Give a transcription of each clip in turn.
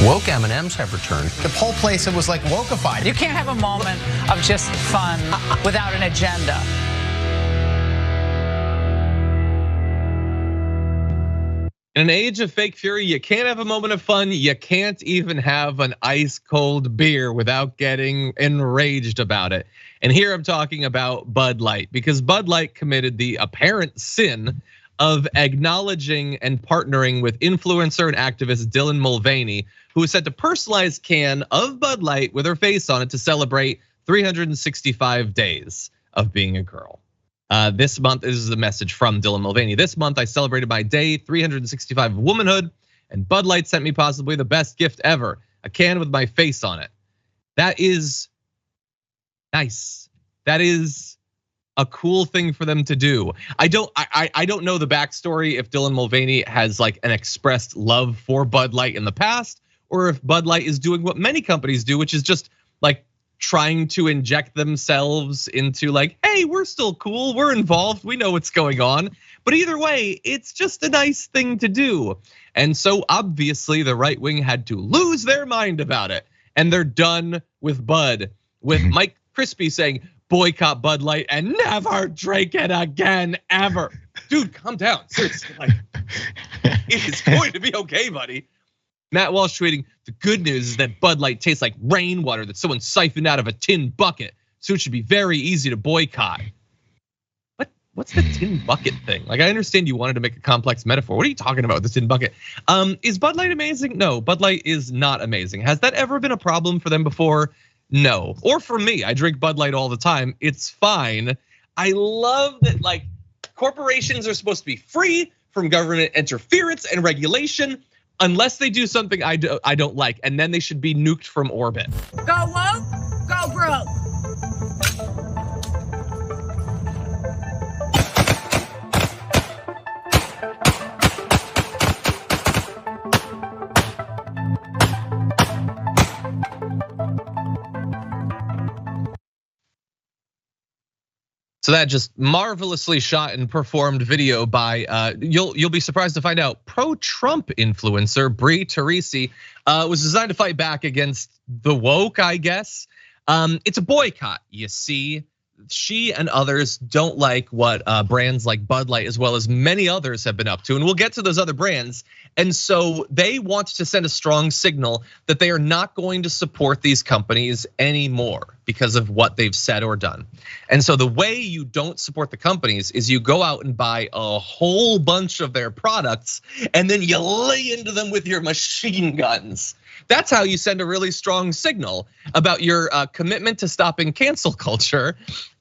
Woke M&Ms have returned. The whole place, it was like wokeified. You can't have a moment of just fun without an agenda. In an age of fake fury, you can't have a moment of fun. You can't even have an ice cold beer without getting enraged about it. And here I'm talking about Bud Light, because Bud Light committed the apparent sin of acknowledging and partnering with influencer and activist Dylan Mulvaney, who was sent a personalized can of Bud Light with her face on it to celebrate 365 days of being a girl. This month, this is a message from Dylan Mulvaney. This month, I celebrated my day 365 of womanhood, and Bud Light sent me possibly the best gift ever, a can with my face on it. That is nice. That is a cool thing for them to do. I don't know the backstory if Dylan Mulvaney has like an expressed love for Bud Light in the past, or if Bud Light is doing what many companies do, which is just like trying to inject themselves into like, hey, we're still cool, we're involved, we know what's going on. But either way, it's just a nice thing to do. And so obviously the right wing had to lose their mind about it. And they're done with Bud, with Mike Crispy saying, boycott Bud Light and never drink it again, ever. Dude, calm down, seriously. Like, it's going to be okay, buddy. Matt Walsh tweeting, the good news is that Bud Light tastes like rainwater that someone siphoned out of a tin bucket, so it should be very easy to boycott. What's the tin bucket thing? Like, I understand you wanted to make a complex metaphor. What are you talking about with the tin bucket? Is Bud Light amazing? No, Bud Light is not amazing. Has that ever been a problem for them before? No, or for me, I drink Bud Light all the time. It's fine. I love that like corporations are supposed to be free from government interference and regulation, unless they do something I don't like, and then they should be nuked from orbit. Go woke, go broke. So that just marvelously shot and performed video by, you'll be surprised to find out, pro-Trump influencer Bree Teresi was designed to fight back against the woke, I guess. It's a boycott, you see. She and others don't like what brands like Bud Light, as well as many others, have been up to. And we'll get to those other brands. And so they want to send a strong signal that they are not going to support these companies anymore because of what they've said or done. And so the way you don't support the companies is you go out and buy a whole bunch of their products and then you lay into them with your machine guns. That's how you send a really strong signal about your commitment to stopping cancel culture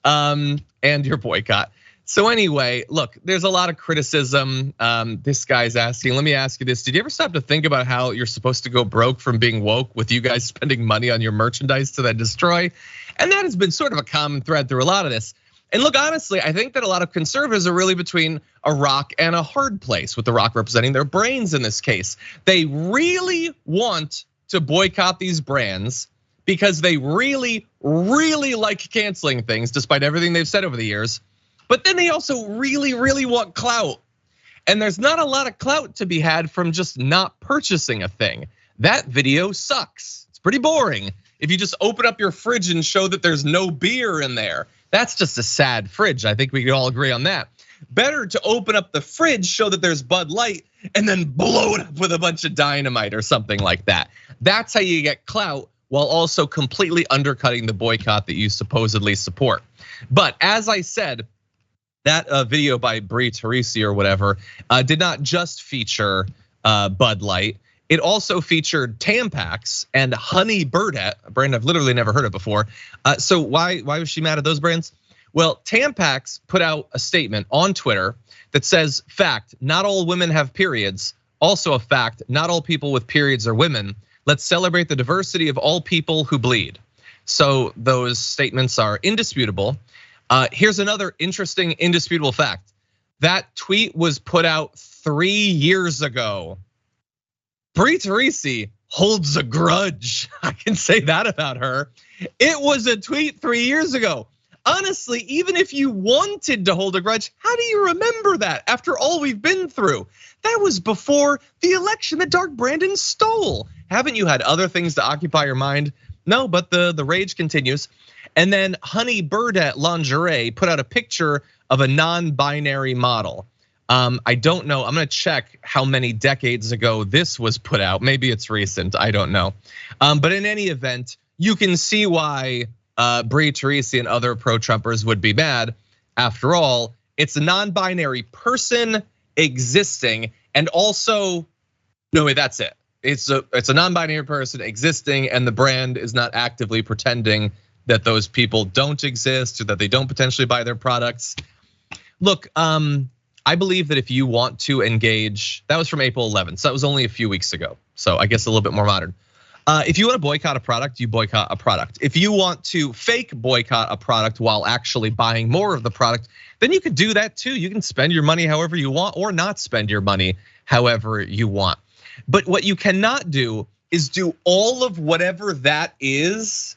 and your boycott. So anyway, look, there's a lot of criticism. This guy's asking, let me ask you this. Did you ever stop to think about how you're supposed to go broke from being woke with you guys spending money on your merchandise to then destroy? And that has been sort of a common thread through a lot of this. And look, honestly, I think that a lot of conservatives are really between a rock and a hard place, with the rock representing their brains in this case. They really want to boycott these brands because they really, really like canceling things, despite everything they've said over the years. But then they also really, really want clout. And there's not a lot of clout to be had from just not purchasing a thing. That video sucks. It's pretty boring. If you just open up your fridge and show that there's no beer in there, that's just a sad fridge. I think we can all agree on that. Better to open up the fridge, show that there's Bud Light, and then blow it up with a bunch of dynamite or something like that. That's how you get clout while also completely undercutting the boycott that you supposedly support. But as I said, that video by Bree Teresi or whatever did not just feature Bud Light. It also featured Tampax and Honey Birdette, a brand I've literally never heard of before. So why was she mad at those brands? Well, Tampax put out a statement on Twitter that says, fact, not all women have periods. Also a fact, not all people with periods are women. Let's celebrate the diversity of all people who bleed. So those statements are indisputable. Here's another interesting indisputable fact. That tweet was put out 3 years ago. Bree Teresi holds a grudge. I can say that about her. It was a tweet 3 years ago. honestly, even if you wanted to hold a grudge, how do you remember that after all we've been through? That was before the election that Dark Brandon stole. Haven't you had other things to occupy your mind? No, but the rage continues. And then Honey Birdette Lingerie put out a picture of a non-binary model. I don't know, I'm gonna check how many decades ago this was put out. Maybe it's recent, I don't know. But in any event, you can see why Bree Teresi and other pro-Trumpers would be mad. After all, it's a non-binary person existing, and also, no wait, that's it. It's a non-binary person existing, and the brand is not actively pretending that those people don't exist or that they don't potentially buy their products. Look, I believe that if you want to engage, that was from April 11th, so that was only a few weeks ago. So I guess a little bit more modern. If you want to boycott a product, you boycott a product. If you want to fake boycott a product while actually buying more of the product, then you could do that too. You can spend your money however you want or not spend your money however you want. But what you cannot do is do all of whatever that is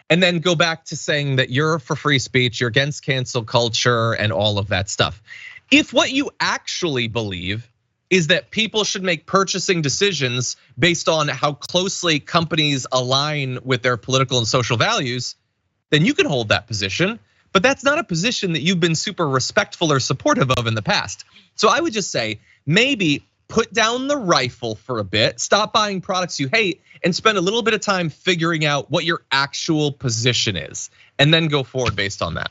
and then go back to saying that you're for free speech, you're against cancel culture and all of that stuff. If what you actually believe is that people should make purchasing decisions based on how closely companies align with their political and social values, then you can hold that position. But that's not a position that you've been super respectful or supportive of in the past. So I would just say, maybe put down the rifle for a bit, stop buying products you hate, and spend a little bit of time figuring out what your actual position is, and then go forward based on that.